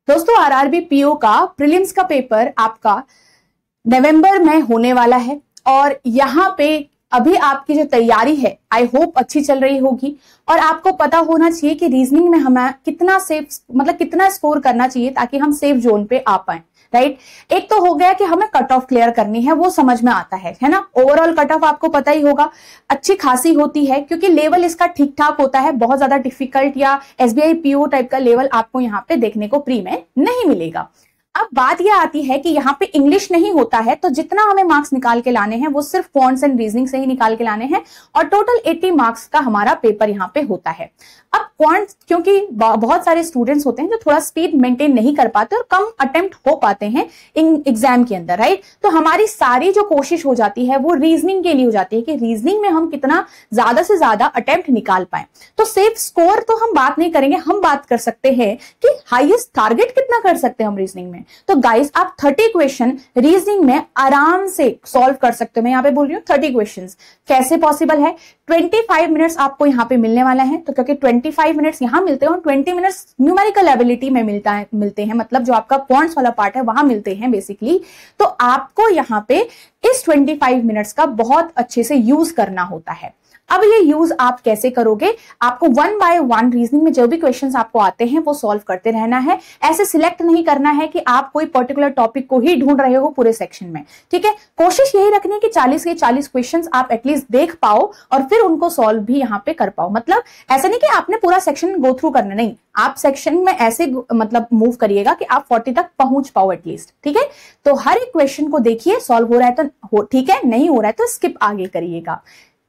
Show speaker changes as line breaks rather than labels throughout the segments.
दोस्तों RRB PO का prelims का पेपर आपका नवंबर में होने वाला है और यहाँ पे अभी आपकी जो तैयारी है आई होप अच्छी चल रही होगी और आपको पता होना चाहिए कि रीजनिंग में हमें कितना सेफ मतलब कितना स्कोर करना चाहिए ताकि हम सेफ जोन पे आ पाए। राइट, एक तो हो गया कि हमें कट ऑफ क्लियर करनी है, वो समझ में आता है ना। ओवरऑल कट ऑफ आपको पता ही होगा अच्छी खासी होती है क्योंकि लेवल इसका ठीक ठाक होता है, बहुत ज्यादा डिफिकल्ट या एसबीआई पीओ टाइप का लेवल आपको यहाँ पे देखने को प्री में नहीं मिलेगा। अब बात यह आती है कि यहाँ पे इंग्लिश नहीं होता है तो जितना हमें मार्क्स निकाल के लाने हैं वो सिर्फ क्वांट्स एंड रीजनिंग से ही निकाल के लाने हैं और टोटल 80 मार्क्स का हमारा पेपर यहाँ पे होता है। अब क्वांट्स क्योंकि बहुत सारे स्टूडेंट्स होते हैं जो थोड़ा स्पीड मेंटेन नहीं कर पाते और कम अटेम्प्ट हो पाते हैं एग्जाम के अंदर, राइट। तो हमारी सारी जो कोशिश हो जाती है वो रीजनिंग के लिए हो जाती है कि रीजनिंग में हम कितना ज्यादा से ज्यादा अटेम्प्ट निकाल पाए। तो सेफ स्कोर तो हम बात नहीं करेंगे, हम बात कर सकते हैं कि हाईएस्ट टारगेट कितना कर सकते हैं हम रीजनिंग में। तो गाइस आप 30 क्वेश्चन रीजनिंग में आराम से सॉल्व कर सकते हो। मैं यहाँ पे बोल रही हूँ 30 क्वेश्चंस कैसे पॉसिबल है। 25 मिनट्स आपको यहाँ पे मिलने वाला है, तो क्योंकि 25 मिनट्स यहाँ मिलते हैं और 20 मिनट्स न्यूमेरिकल एबिलिटी में मिलते हैं, मतलब जो आपका क्वांट्स वाला पार्ट है वहां मिलते हैं बेसिकली। तो आपको यहाँ पे इस 25 मिनट्स का बहुत अच्छे से यूज करना होता है। अब ये यूज आप कैसे करोगे, आपको 1 बाय 1 रीजनिंग में जो भी क्वेश्चंस आपको आते हैं वो सॉल्व करते रहना है। ऐसे सिलेक्ट नहीं करना है कि आप कोई पर्टिकुलर टॉपिक को ही ढूंढ रहे हो पूरे सेक्शन में, ठीक है। कोशिश यही रखनी है कि 40 के 40 क्वेश्चंस आप एटलीस्ट देख पाओ और फिर उनको सॉल्व भी यहाँ पे कर पाओ। मतलब ऐसा नहीं कि आपने पूरा सेक्शन गो थ्रू करना, नहीं, आप सेक्शन में ऐसे मतलब मूव करिएगा कि आप 40 तक पहुंच पाओ एटलीस्ट, ठीक है। तो हर एक क्वेश्चन को देखिए, सॉल्व हो रहा है तो ठीक है, नहीं हो रहा है तो स्किप आगे करिएगा।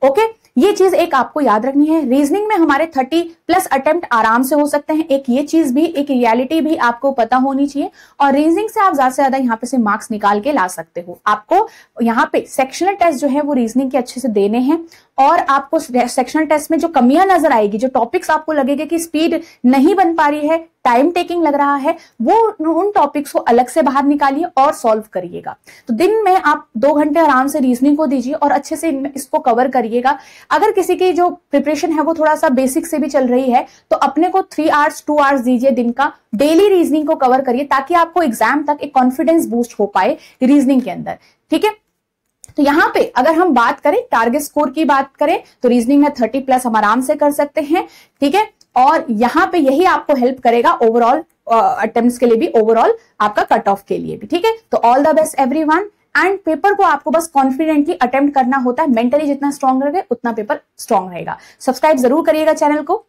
ओके, ये चीज एक आपको याद रखनी है। रीजनिंग में हमारे 30+ अटेम्प्ट आराम से हो सकते हैं, एक ये चीज भी, एक रियलिटी भी आपको पता होनी चाहिए और रीजनिंग से आप ज्यादा से ज्यादा यहाँ पे से मार्क्स निकाल के ला सकते हो। आपको यहाँ पे सेक्शनल टेस्ट जो है वो रीजनिंग के अच्छे से देने हैं और आपको सेक्शनल टेस्ट में जो कमियां नजर आएगी, जो टॉपिक्स आपको लगेगा कि स्पीड नहीं बन पा रही है, टाइम टेकिंग लग रहा है, वो उन टॉपिक्स को अलग से बाहर निकालिए और सॉल्व करिएगा। तो दिन में आप 2 घंटे आराम से रीजनिंग को दीजिए और अच्छे से इसको कवर करिएगा। अगर किसी की जो प्रिपरेशन है वो थोड़ा सा बेसिक से भी चल रही है तो अपने को 3 आवर्स 2 आवर्स दीजिए दिन का, डेली रीजनिंग को कवर करिए ताकि आपको एग्जाम तक एक कॉन्फिडेंस बूस्ट हो पाए रीजनिंग के अंदर, ठीक है। तो यहाँ पे अगर हम बात करें टारगेट स्कोर की बात करें तो रीजनिंग में 30+ हम आराम से कर सकते हैं, ठीक है। और यहाँ पे यही आपको हेल्प करेगा ओवरऑल अटेम्प्ट्स के लिए भी, ओवरऑल आपका कट ऑफ के लिए भी, ठीक है। तो all the best everyone. And paper को आपको बस कॉन्फिडेंटली अटेम्प्ट करना होता है, मेंटली जितना स्ट्रांग रहे उतना पेपर स्ट्रांग रहेगा। सब्सक्राइब जरूर करिएगा चैनल को।